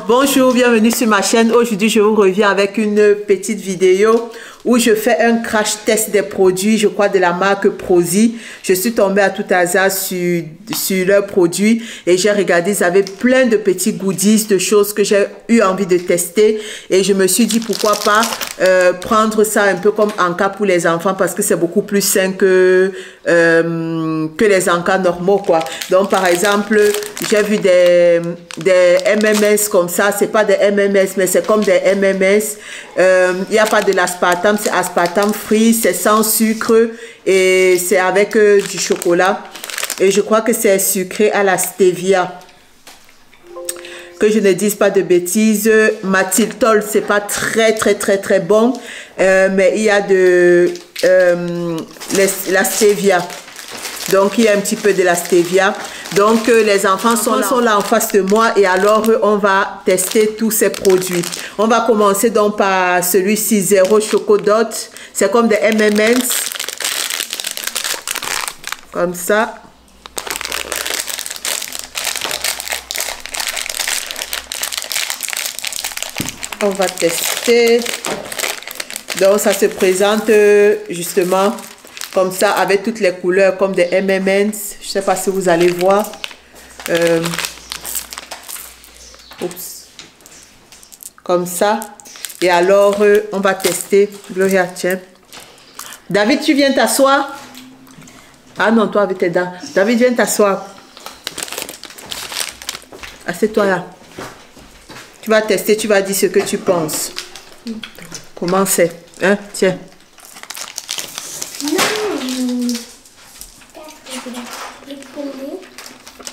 Bonjour, bienvenue sur ma chaîne. Aujourd'hui, je vous reviens avec une petite vidéo où je fais un crash test des produits, je crois de la marque Prozee. Je suis tombée à tout hasard sur leurs produits et j'ai regardé, ils avaient plein de petits goodies, de choses que j'ai eu envie de tester et je me suis dit pourquoi pas prendre ça un peu comme encas pour les enfants parce que c'est beaucoup plus sain que les encas normaux quoi. Donc par exemple, j'ai vu des MMS comme ça, c'est pas des MMS mais c'est comme des MMS. Il n'y a pas de l'aspartame, c'est aspartame free, c'est sans sucre et c'est avec du chocolat et je crois que c'est sucré à la stevia. Que je ne dise pas de bêtises, Mathyltol c'est pas très bon, mais il y a de la stevia. Donc, il y a un petit peu de la stevia. Donc, les enfants sont là en face de moi et alors, on va tester tous ces produits. On va commencer donc par celui-ci, Zéro Chocodot. C'est comme des M&M's. Comme ça. On va tester. Donc, ça se présente justement comme ça, avec toutes les couleurs, comme des M&M's. Je ne sais pas si vous allez voir. Oups. Comme ça. Et alors, on va tester. Gloria, tiens. David, tu viens t'asseoir? Ah non, toi avec tes dents. David, viens t'asseoir. Assieds-toi là. Tu vas tester, tu vas dire ce que tu penses. Comment c'est? Hein? Tiens.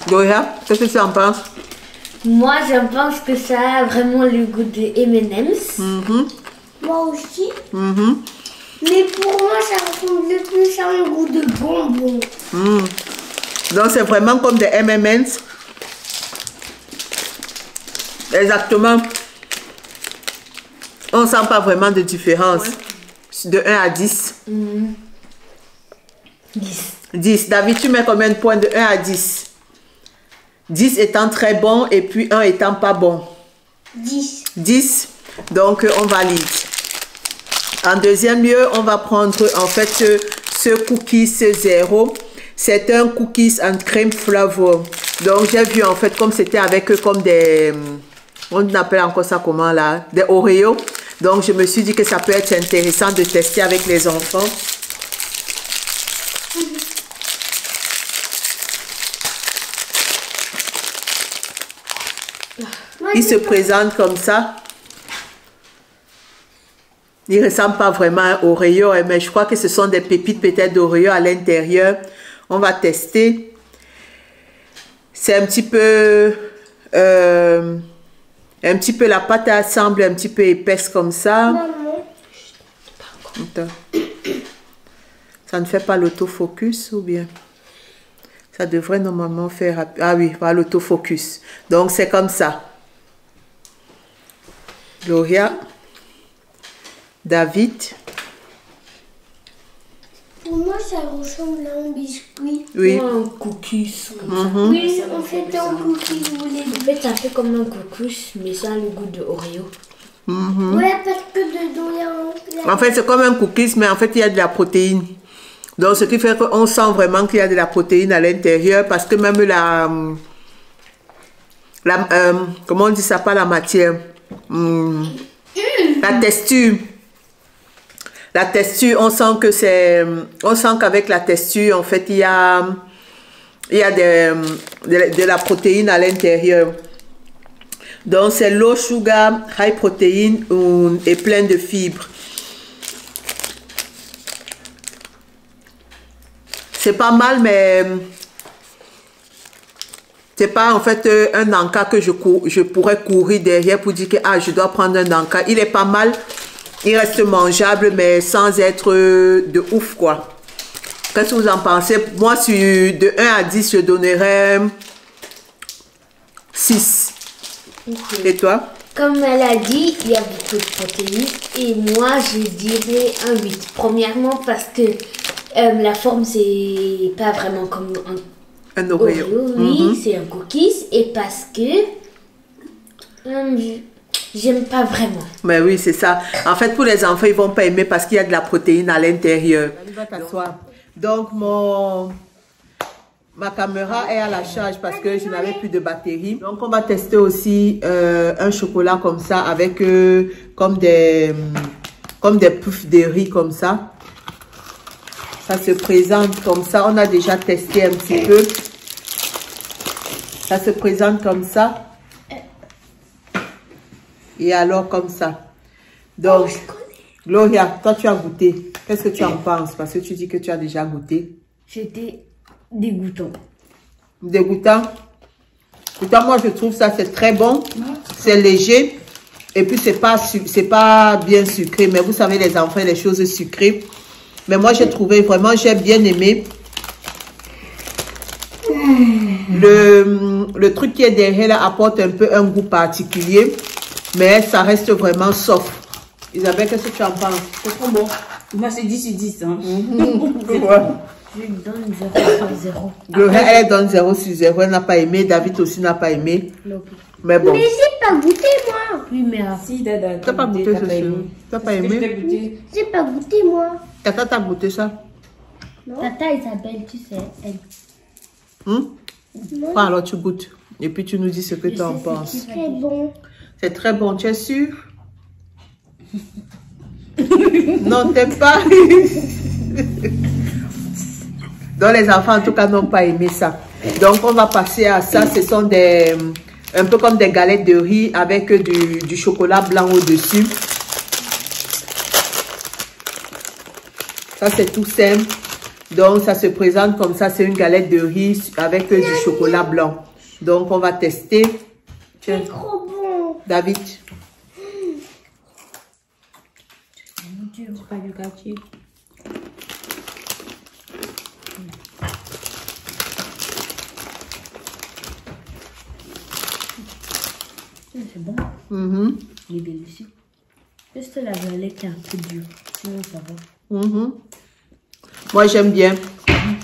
Gloria, qu'est-ce que tu en penses? Moi, je pense que ça a vraiment le goût de M&M's. Moi aussi. Mais pour moi, ça ressemble plus à un goût de bonbons. Donc, c'est vraiment comme des M&M's. Exactement. On ne sent pas vraiment de différence. De 1 à 10. 10. David, tu mets combien de points de 1 à 10? 10 étant très bon et puis 1 étant pas bon. 10. 10. Donc, on valide. En deuxième lieu, on va prendre en fait ce cookies zéro. C'est un cookies and cream flavor. Donc, j'ai vu en fait comme c'était avec comme des... On appelle encore ça comment là? Des Oreos. Donc, je me suis dit que ça peut être intéressant de tester avec les enfants. Il se présente comme ça. Il ne ressemble pas vraiment à un Oreo, mais je crois que ce sont des pépites peut-être d'Oreo à l'intérieur. On va tester. C'est un petit peu... la pâte semble un petit peu épaisse comme ça. Attends. Ça ne fait pas l'autofocus ou bien? Ça devrait normalement faire... Ah oui, pas l'autofocus. Donc, c'est comme ça. Gloria, David. Pour moi, ça ressemble à un biscuit. Oui. Un cookies. Oui, en fait, un cookie, vous voulez. En fait, ça fait comme un cookies, mais ça a le goût de Oreo. Ouais, parce que dedans, il y a En fait, c'est comme un cookies, mais en fait, il y a de la protéine. Donc, ce qui fait qu'on sent vraiment qu'il y a de la protéine à l'intérieur, parce que même comment on dit ça, pas la matière, la texture. La texture, on sent que c'est... On sent qu'avec la texture, en fait, il y a de la protéine à l'intérieur. Donc, c'est low sugar, high protein et plein de fibres. C'est pas mal, mais... C'est pas en fait un encas que je pourrais courir derrière pour dire que je dois prendre un encas. Il est pas mal. Il reste mangeable, mais sans être de ouf, quoi. Qu'est-ce que vous en pensez? Moi, de 1 à 10, je donnerais 6. Okay. Et toi? Comme elle a dit, il y a beaucoup de protéines. Et moi, je dirais un 8. Premièrement, parce que la forme, c'est pas vraiment comme un Oreo. Oui, c'est un cookies. Et parce que J'aime pas vraiment. Mais oui, c'est ça. En fait, pour les enfants, ils vont pas aimer parce qu'il y a de la protéine à l'intérieur. Va t'asseoir. Donc, ma caméra est à la charge parce que je n'avais plus de batterie. Donc, on va tester aussi un chocolat comme ça avec comme des puffs de riz comme ça. Ça se présente comme ça. On a déjà testé un petit peu. Ça se présente comme ça. Et alors comme ça. Donc, Gloria, toi tu as goûté. Qu'est-ce que tu en penses? Parce que tu dis que tu as déjà goûté. C'était dégoûtant. Dégoûtant? Pourtant, moi je trouve ça c'est très bon. C'est léger. Et puis c'est pas bien sucré. Mais vous savez les enfants, les choses sucrées. Mais moi j'ai trouvé vraiment, j'ai bien aimé. Le truc qui est derrière là apporte un peu un goût particulier. Mais ça reste vraiment soft. Isabelle, qu'est-ce que tu en penses? C'est trop bon. Moi, c'est 10 sur 10. Hein. Ouais. Je lui donne 0 sur 0. Gloria, elle donne 0 sur 0. Elle n'a pas aimé. David aussi n'a pas aimé. Mais bon. Mais j'ai pas goûté, moi. Oui, mais Si, Dada. T'as pas goûté ce soir? T'as pas aimé? J'ai pas goûté, moi. Tata, t'as goûté ça? Tata Isabelle, tu sais, elle. Prends alors, tu goûtes. Et puis tu nous dis ce que tu en penses. C'est très bon. C'est très bon, tu es sûr? Non, t'aimes pas? Donc les enfants en tout cas n'ont pas aimé ça. Donc on va passer à ça. Ce sont un peu comme des galettes de riz avec du chocolat blanc au-dessus. Ça c'est tout simple. Donc ça se présente comme ça. C'est une galette de riz avec du chocolat blanc. Donc on va tester. C'est trop bon. David. C'est pas du quartier. C'est bon. Il est délicieux. Juste la galette est un peu dure. Sinon, ça va. Moi, j'aime bien.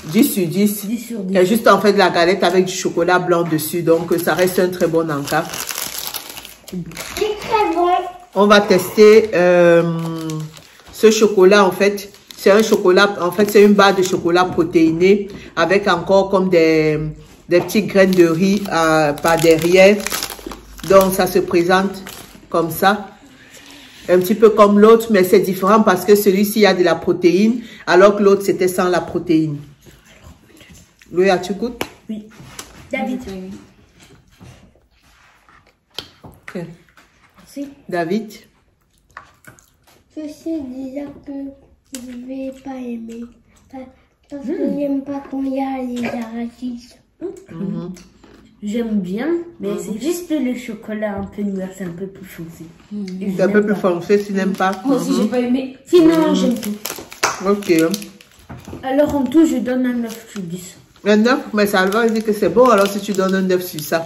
10 sur 10. 10 sur 10. Il y a juste en fait de la galette avec du chocolat blanc dessus. Donc, ça reste un très bon encas. C'est très bon. On va tester ce chocolat en fait. C'est un chocolat, en fait, c'est une barre de chocolat protéiné avec encore comme des petites graines de riz par derrière. Donc, ça se présente comme ça. Un petit peu comme l'autre, mais c'est différent parce que celui-ci, il y a de la protéine, alors que l'autre, c'était sans la protéine. Louis, tu goûtes? Oui. David. Ok. Merci. David? Je sais déjà que je vais pas aimer. Parce que j'aime pas quand il y a les arachides. J'aime bien, mais c'est juste le chocolat un peu noir, c'est un peu plus foncé. C'est un peu plus foncé, tu n'aimes pas? Moi aussi, j'ai pas aimé. Sinon, j'aime tout. Ok. Alors, en tout, je donne un 9 sur 10. Un 9, mais ça va dire que c'est bon, alors si tu donnes un 9 sur ça.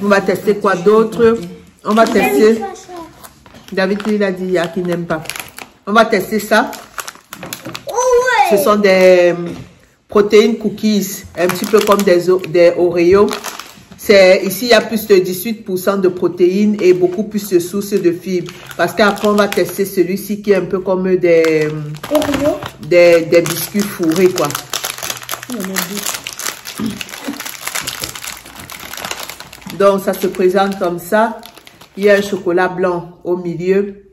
On va tester quoi d'autre? On va tester. David, il a dit il y a qui n'aime pas. On va tester ça. Ce sont des protéines cookies, un petit peu comme des Oreos. Ici, il y a plus de 18% de protéines et beaucoup plus de sources de fibres. Parce qu'après, on va tester celui-ci qui est un peu comme des biscuits fourrés, quoi. Donc, ça se présente comme ça. Il y a un chocolat blanc au milieu.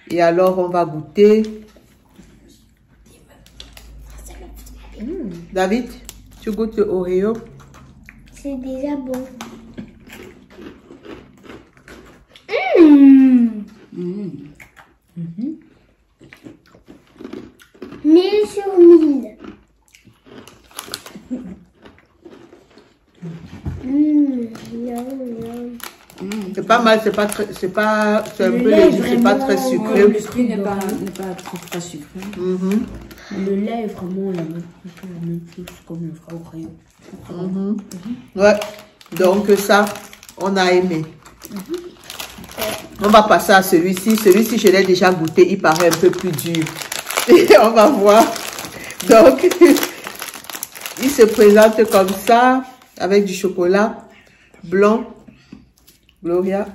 Et alors, on va goûter. David, tu goûtes le Oreo? C'est déjà bon. 1000 sur 1000. C'est pas mal, c'est un peu léger, c'est pas très sucré. Le biscuit n'est pas très sucré. Le lait est vraiment la même chose comme le vrai Oreo. Ouais, donc ça, on a aimé. On va passer à celui-ci. Celui-ci, je l'ai déjà goûté, il paraît un peu plus dur. Et on va voir. Donc, il se présente comme ça, avec du chocolat. blanc. Gloria.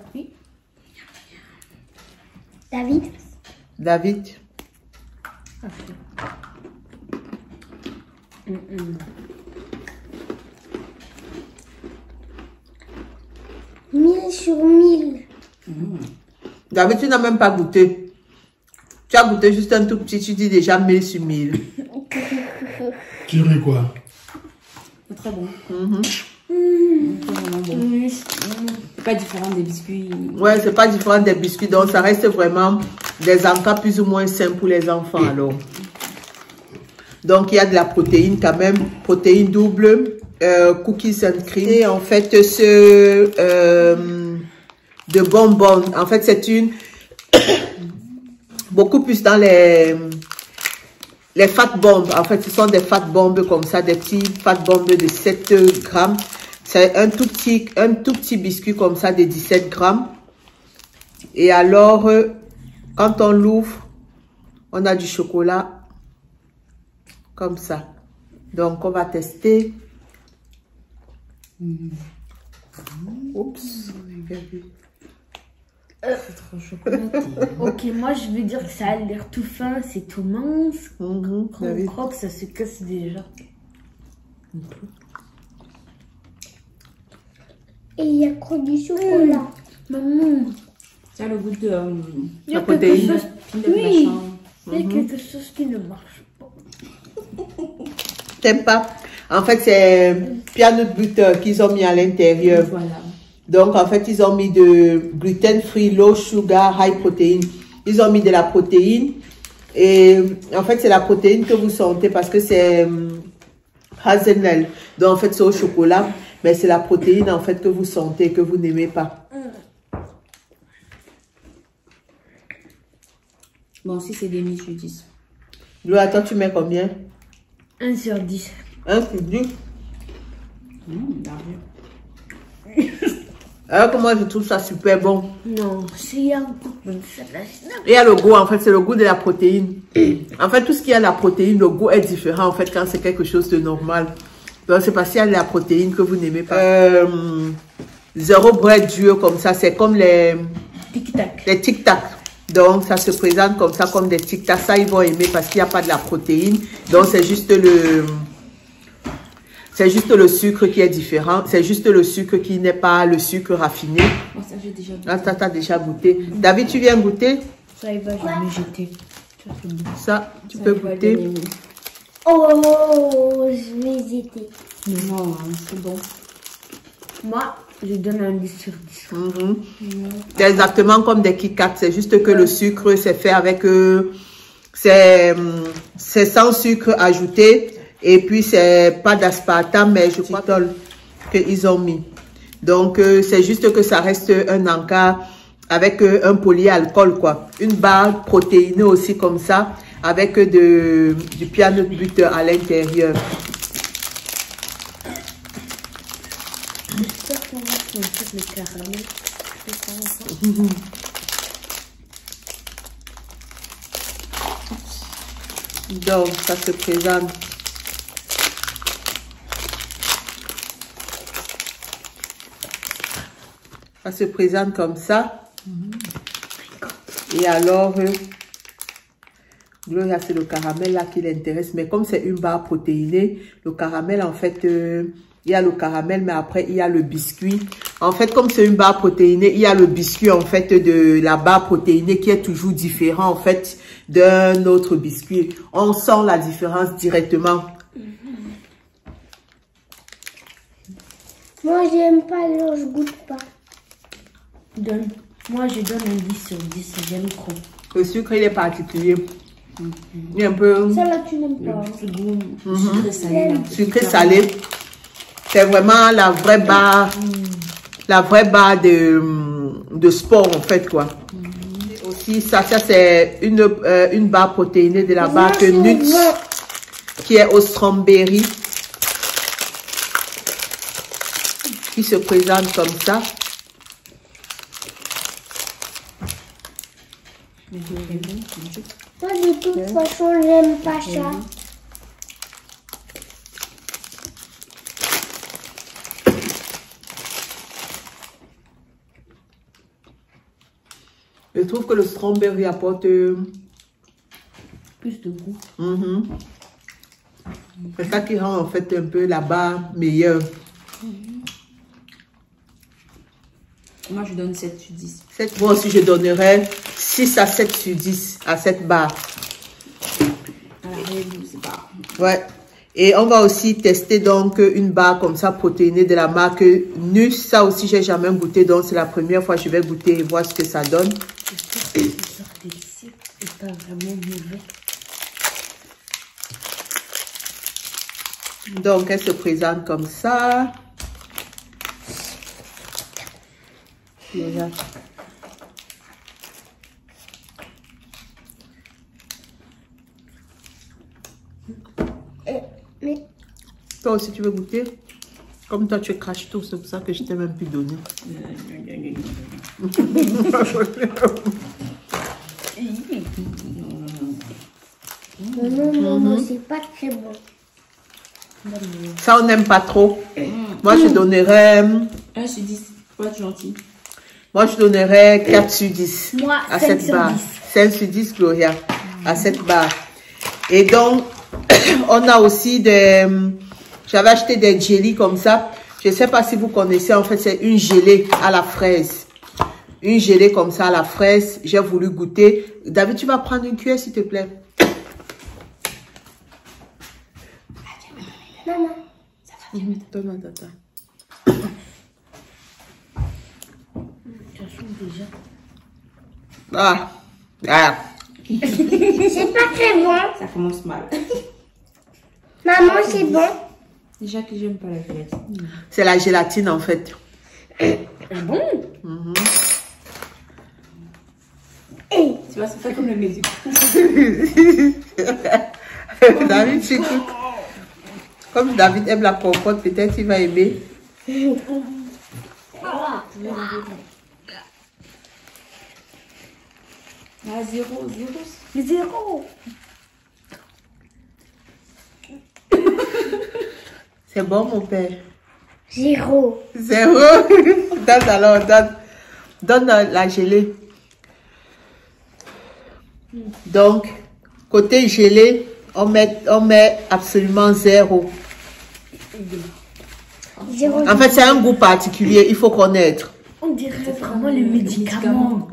David. David. 1000 sur 1000. David, tu n'as même pas goûté. Tu as goûté juste un tout petit, tu dis déjà 1000 sur 1000. Tu dirais quoi? C'est très bon. C'est vraiment bon. C'est pas différent des biscuits. Ouais, c'est pas différent des biscuits, donc ça reste vraiment des encas plus ou moins sains pour les enfants alors. Donc il y a de la protéine quand même, protéine double, cookies and cream. Et en fait de bonbons, en fait c'est une beaucoup plus dans les fat bombs. En fait ce sont des fat bombs comme ça, des petits fat bombs de 7 grammes. C'est un tout petit biscuit comme ça de 17 grammes. Et alors, quand on l'ouvre, on a du chocolat comme ça. Donc, on va tester. Oups. C'est trop chocolaté. Ok, moi je veux dire que ça a l'air tout fin, c'est tout mince. Quand on croque, ça se casse déjà. Et il y a trop du chocolat. Maman, Ça a le goût de il y a La quelque protéine. chose, oui. il y a quelque chose qui ne marche pas. T'aimes pas? En fait, c'est peanut butter qu'ils ont mis à l'intérieur. Voilà. Donc, en fait, ils ont mis de gluten free, low sugar, high protein. Ils ont mis de la protéine. Et en fait, c'est la protéine que vous sentez parce que c'est hazelnut. Donc, en fait, c'est au chocolat. Mais c'est la protéine, en fait, que vous sentez, que vous n'aimez pas. Bon, si c'est des 1000 sur 10. Là, toi, tu mets combien? 1 sur 10. 1 sur 10. Merveilleux. Alors que moi, je trouve ça super bon. Non, c'est un goût comme ça. Et il y a le goût, en fait, c'est le goût de la protéine. En fait, tout ce qui a la protéine, le goût est différent, en fait, quand c'est quelque chose de normal. Donc, c'est parce qu'il y a de la protéine que vous n'aimez pas. Zéro bread dur, comme ça, c'est comme les Tic-tac. tic-tac. Donc, ça se présente comme ça, comme des tic-tac. Ça, ils vont aimer parce qu'il n'y a pas de la protéine. Donc, c'est juste le sucre qui est différent. C'est juste le sucre qui n'est pas le sucre raffiné. Bon, ça, j'ai déjà goûté. Ah, ça, t'as déjà goûté. David, tu viens goûter? Ça, il va jamais jeter. Ça, c'est bon. Ça, tu Ça, peux il va goûter. donner. Oh, je vais hésiter. Non, c'est bon. Moi, je donne un 10 sur 10. C'est exactement comme des Kit Kat. C'est juste que le sucre, c'est fait avec... c'est sans sucre ajouté. Et puis, c'est pas d'aspartame, mais je crois qu'ils ont mis. Donc, c'est juste que ça reste un encas avec un polyalcool, quoi. Une barre protéinée aussi comme ça, avec du peanut butter à l'intérieur. J'espère qu'on va sentir le caramel. Je sais pas encore. Donc, ça se présente. Ça se présente comme ça. Et alors, Gloria, c'est le caramel là qui l'intéresse. Mais comme c'est une barre protéinée, le caramel, en fait, il y a le caramel, mais après, il y a le biscuit. En fait, comme c'est une barre protéinée, il y a le biscuit, en fait, de la barre protéinée qui est toujours différent, en fait, d'un autre biscuit. On sent la différence directement. Moi, j'aime pas, alors je goûte pas. Donne. Moi, je donne un 10 sur 10. J'aime trop. Le sucre, il est particulier. Il est un peu Ça, là, tu n'aimes pas. Le goût sucré salé. là. sucré salé. C'est vraiment la vraie barre de sport, en fait, quoi. Aussi, ça c'est une barre protéinée de la marque Nuts, qui est au strawberry, qui se présente comme ça. Moi, de toute façon, j'aime pas ça. Je trouve que le strawberry apporte Plus de goût. C'est ça qui rend en fait un peu la barre meilleure. Moi, je donne 7 sur 10. Moi aussi, je donnerais 6 à 7 sur 10 à cette barre. À la règle, c'est pas. Ouais. Et on va aussi tester donc une barre comme ça protéinée de la marque Nus. Ça aussi, j'ai jamais goûté. Donc, c'est la première fois que je vais goûter et voir ce que ça donne. J'espère que ça sort d'ici et pas vraiment mauvais. Donc, elle se présente comme ça. Voilà. Mais Toi aussi, tu veux goûter? Comme toi, tu craches tout, c'est pour ça que je t'ai même plus donné. non, c'est pas très bon. Ça, on n'aime pas trop. Moi, je donnerais... 1 sur 10. Faut être gentil. Moi, je donnerais 4 sur 10 Moi, à 5 cette sur barre. 10. 5 sur 10, Gloria, à cette barre. Et donc, on a aussi des... J'avais acheté des jellies comme ça. Je ne sais pas si vous connaissez, en fait, c'est une gelée à la fraise. Une gelée comme ça à la fraise. J'ai voulu goûter. David, tu vas prendre une cuillère, s'il te plaît. Maman, Donne-moi, tata. Ah. c'est pas très bon. Ça commence mal. Maman, c'est bon. Déjà que j'aime pas la gélatine. C'est la gélatine, en fait. Ah bon? Hey, Tu vois, c'est pas comme le musique. David, c'est tout. Comme David aime la compote, peut-être il va aimer. Ah, 0. C'est bon, mon père. 0. 0. Donne alors, donne. Donne la gelée. Donc, côté gelée, on met absolument 0. 0. En fait, c'est un goût particulier, il faut connaître. On dirait vraiment les médicaments.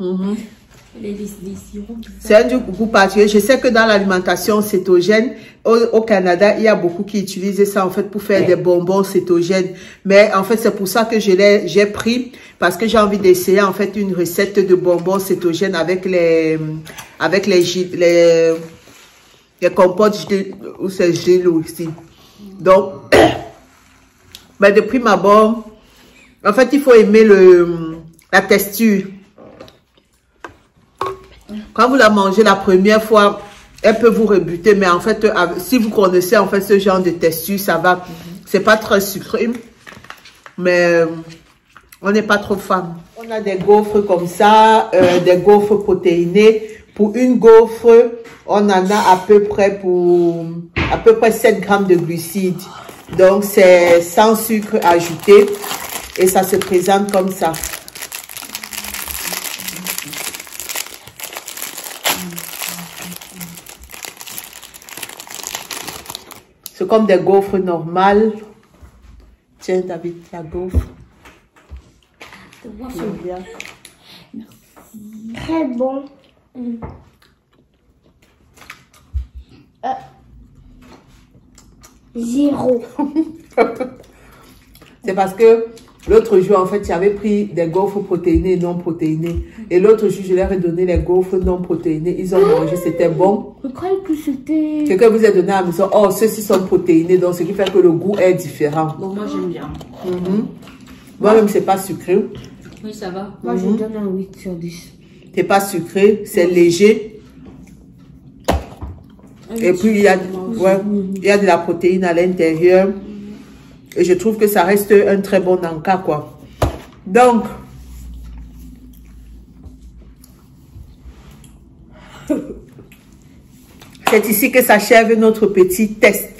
Les sirops. C'est un goût particulier. Je sais que dans l'alimentation cétogène, au Canada, il y a beaucoup qui utilisent ça en fait pour faire des bonbons cétogènes. Mais en fait, c'est pour ça que j'ai pris, parce que j'ai envie d'essayer en fait une recette de bonbons cétogènes avec les compotes ou c'est gel aussi. Donc, mais de prime abord, en fait, il faut aimer la texture. Quand vous la mangez la première fois, elle peut vous rebuter, mais en fait, si vous connaissez en fait ce genre de texture, ça va. C'est pas très sucré, mais on n'est pas trop fan. On a des gaufres comme ça, des gaufres protéinées. Pour une gaufre, on en a à peu près 7 grammes de glucides. Donc, c'est sans sucre ajouté et ça se présente comme ça. C'est comme des gaufres normales. Tiens, David, la gaufre. Bien. Très bon. 0. C'est parce que l'autre jour, en fait, j'avais pris des gaufres protéinées et non protéinées. Et l'autre jour, je leur ai donné les gaufres non protéinées. Ils ont mangé, c'était bon. Je croyais que c'était... Quelqu'un vous a donné à la maison, oh, ceux-ci sont protéinés, donc ce qui fait que le goût est différent. Bon, moi, j'aime bien. Moi-même, c'est pas sucré. Oui, ça va. Moi, je donne un 8 sur 10. C'est pas sucré, c'est léger. Et puis, il y a de la protéine à l'intérieur. Et je trouve que ça reste un très bon encas, quoi. Donc, c'est ici que s'achève notre petit test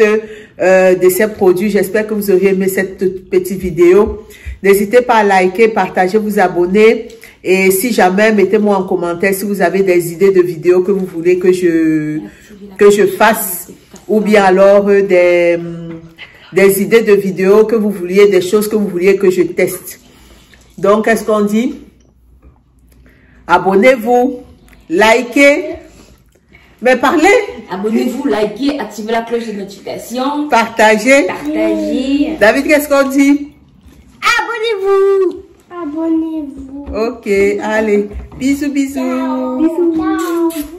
de ces produits. J'espère que vous aurez aimé cette petite vidéo. N'hésitez pas à liker, partager, vous abonner. Et si jamais, mettez-moi en commentaire si vous avez des idées de vidéos que vous voulez que je fasse. Ou bien alors des idées de vidéos que vous vouliez, des choses que vous vouliez que je teste. Donc, qu'est-ce qu'on dit? Abonnez-vous, likez, mais parlez. Abonnez-vous, likez, activez la cloche de notification. Partagez. Partagez. David, qu'est-ce qu'on dit? Abonnez-vous. Abonnez-vous. Ok, allez. Bisous, bisous. Ciao.